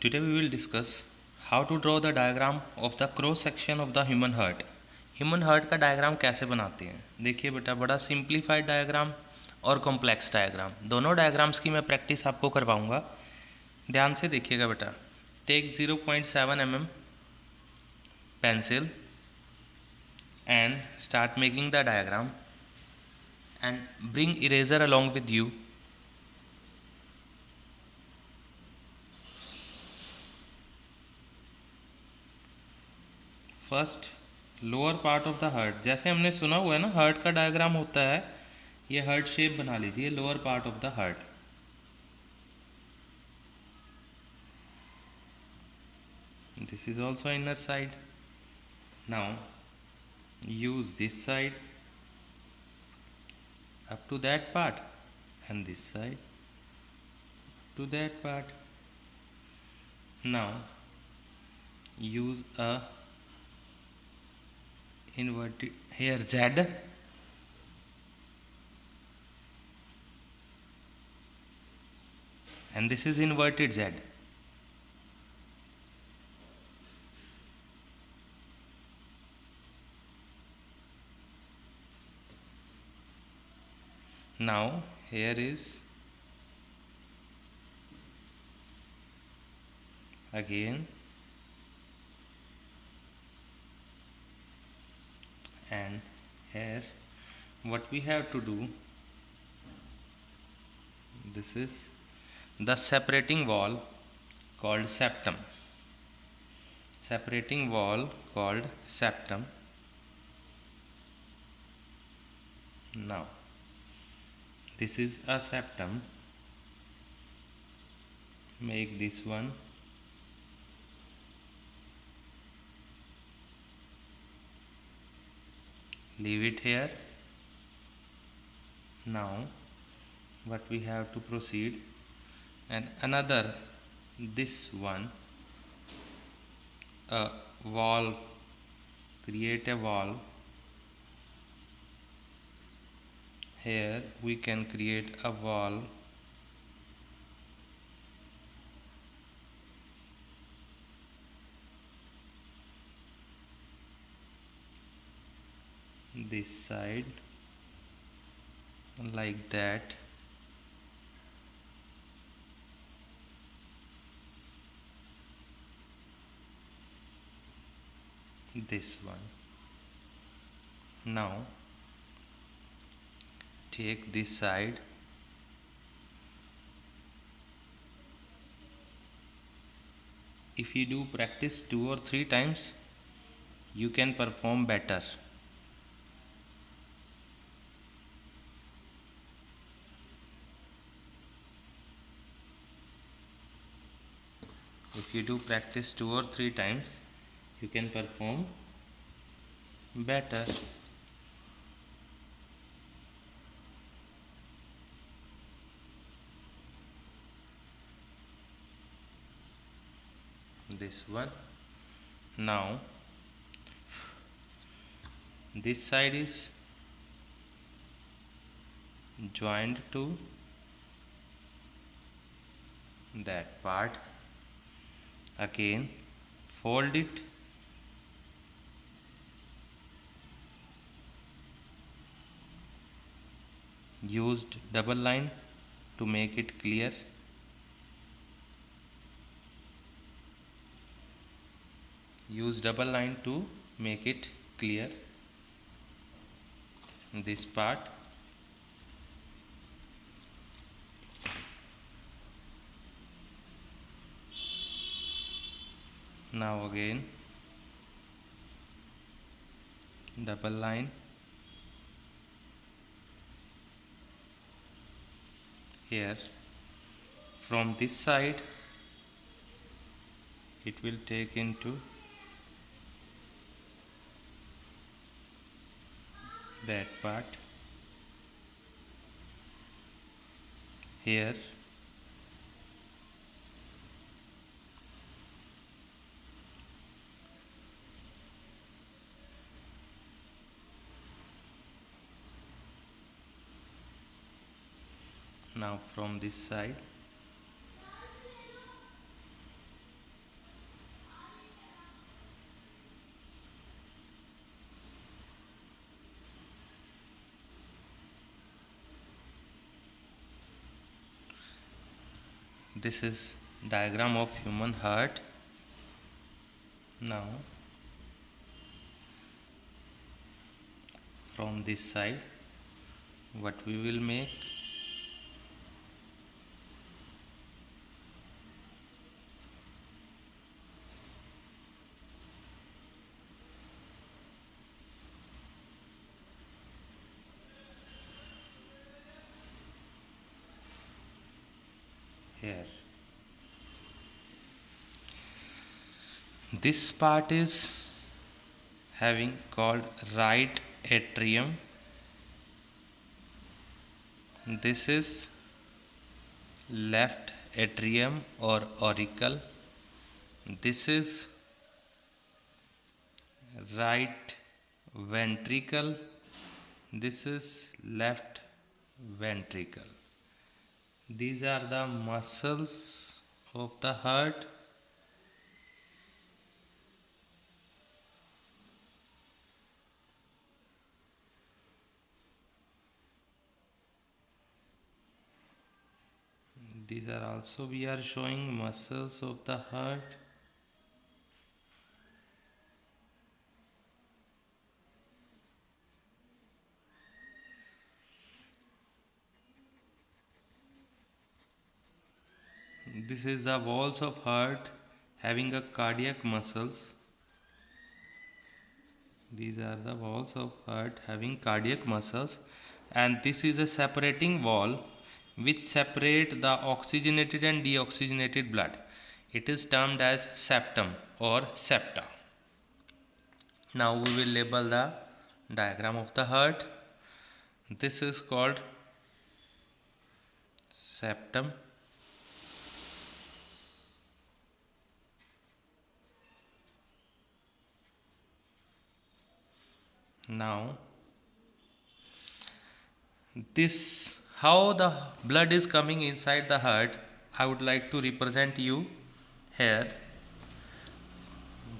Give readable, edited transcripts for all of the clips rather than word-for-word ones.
Today we will discuss how to draw the diagram of the cross section of the human heart. Human heart का diagram कैसे बनाते हैं? देखिए बेटा, बड़ा सिंप्लीफाइड डायग्राम और कॉम्प्लेक्स डायग्राम, दोनों डायग्राम्स की मैं प्रैक्टिस आपको करवाऊंगा। ध्यान से देखिएगा बेटा। Take 0.7 mm pencil and start making the diagram and bring eraser along with you. First lower part of the heart, जैसे हमने सुना हुआ है ना, हार्ट का डायग्राम होता है, ये हार्ट शेप बना लीजिए, lower part of the heart. This is also inner side. Now use this side up to that part and this side up to that part. Now use a inverted here Z and this is inverted Z. Now here is again and here what we have to do, this is the separating wall called septum. Separating wall called septum. Now this is a septum, make this one, leave it here. Now what we have to proceed, and another, this one, a wall, create a wall. Here we can create a wall this side like that. This one. Now take this side, if you do practice 2 or 3 times you can perform better. If you do practice 2 or 3 times you can perform better. This one. Now this side is joined to that part, again fold it, used double line to make it clear. Use double line to make it clear. This part. Now again double line here. From this side it will take into that part. Here now from this side This is diagram of human heart. Now from this side, what we will make, here this part is having called right atrium. This is left atrium or auricle. This is right ventricle. This is left ventricle. These are the muscles of the heart. These are also, we are showing muscles of the heart. This is the walls of heart having a cardiac muscles. These are the walls of heart having cardiac muscles, and this is a separating wall which separate the oxygenated and deoxygenated blood. It is termed as septum or septa. Now we will label the diagram of the heart. This is called septum. Now this, how the blood is coming inside the heart, I would like to represent you here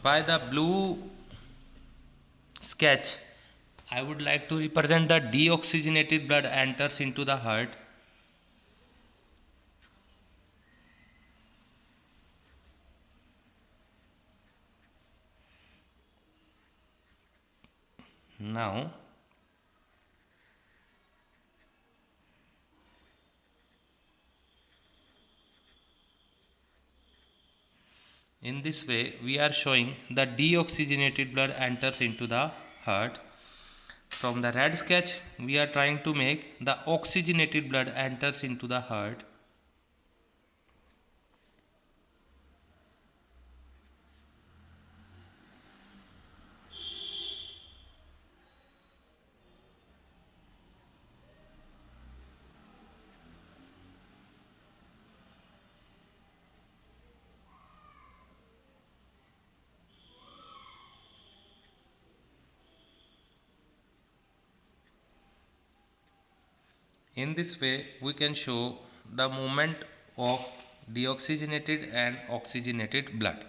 by the blue sketch. I would like to represent the deoxygenated blood enters into the heart. Now in this way we are showing the deoxygenated blood enters into the heart. From the red sketch we are trying to make the oxygenated blood enters into the heart. In this way we can show the movement of deoxygenated and oxygenated blood.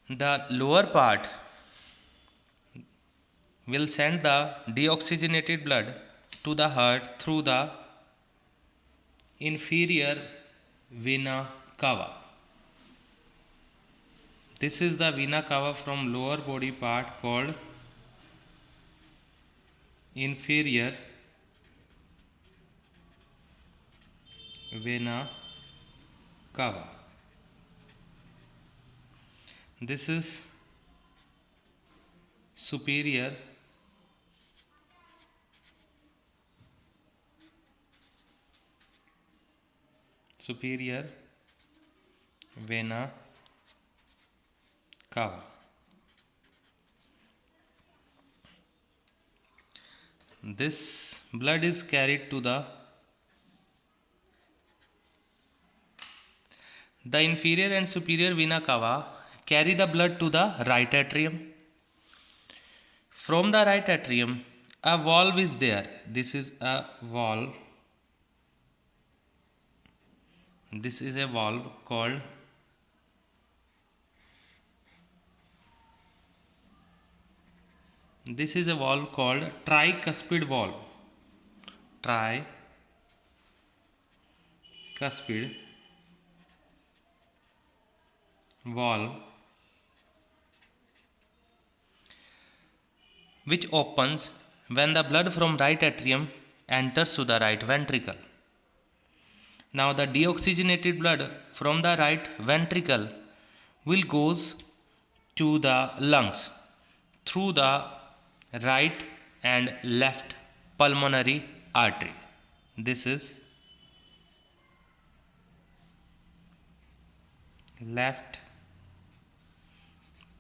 The lower part will send the deoxygenated blood to the heart through the inferior vena cava. This is the vena cava from lower body part called inferior vena cava. This is superior vena cava. This blood is carried to the inferior and superior vena cava carry the blood to the right atrium. From the right atrium a valve is there. This is a valve. This is a valve called tricuspid valve. Tricuspid valve which opens when the blood from right atrium enters to the right ventricle. Now the deoxygenated blood from the right ventricle will goes to the lungs through the right and left pulmonary artery. This is left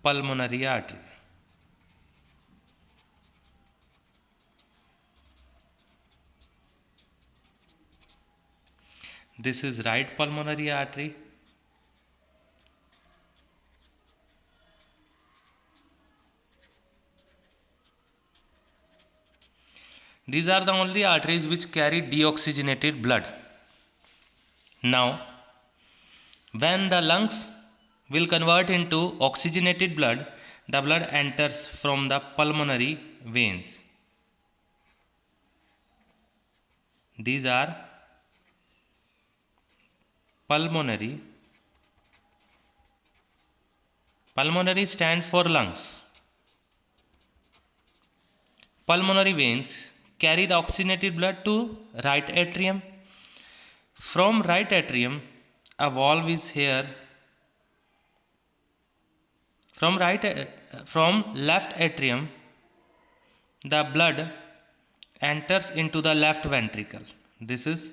pulmonary artery. This is right pulmonary artery. These are the only arteries which carry deoxygenated blood. Now, when the lungs will convert into oxygenated blood, the blood enters from the pulmonary veins. These are pulmonary. Pulmonary stands for lungs. Pulmonary veins carry the oxygenated blood to right atrium. From right atrium, a valve is here. From left atrium, the blood enters into the left ventricle. This is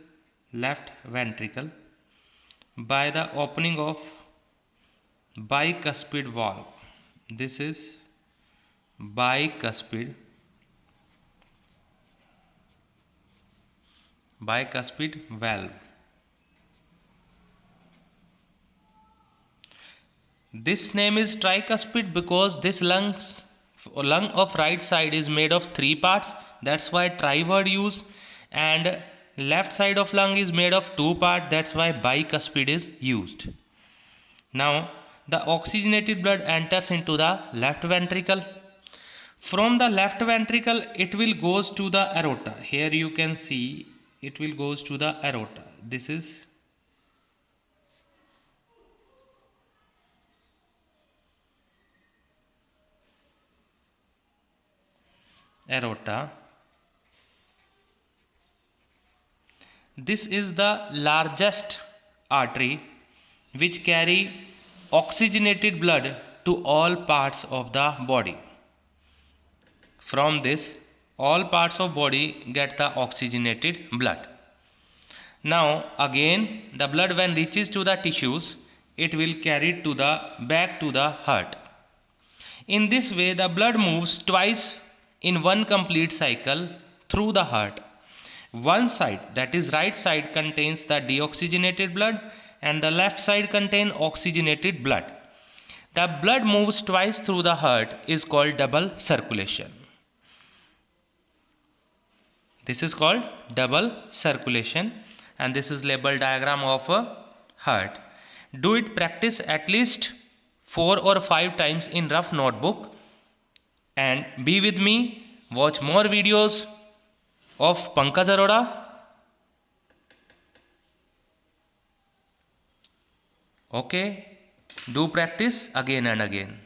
left ventricle by the opening of bicuspid valve. This is bicuspid valve. This name is tricuspid because this lung of right side is made of 3 parts. That's why tri word use. And left side of lung is made of 2 parts. That's why bicuspid is used. Now the oxygenated blood enters into the left ventricle. From the left ventricle it will goes to the aorta. Here you can see it will goes to the aorta. This is aorta. This is the largest artery which carry oxygenated blood to all parts of the body. From this, all parts of body get the oxygenated blood. Now again the blood when reaches to the tissues, it will carry to the back to the heart. In this way the blood moves twice in one complete cycle through the heart. One side, that is right side, contains the deoxygenated blood and the left side contains oxygenated blood. The blood moves twice through the heart is called double circulation. This is called double circulation and this is labeled diagram of a heart. Do it practice at least 4 or 5 times in rough notebook and be with me. Watch more videos of Pankaj Arora. Okay, do practice again and again.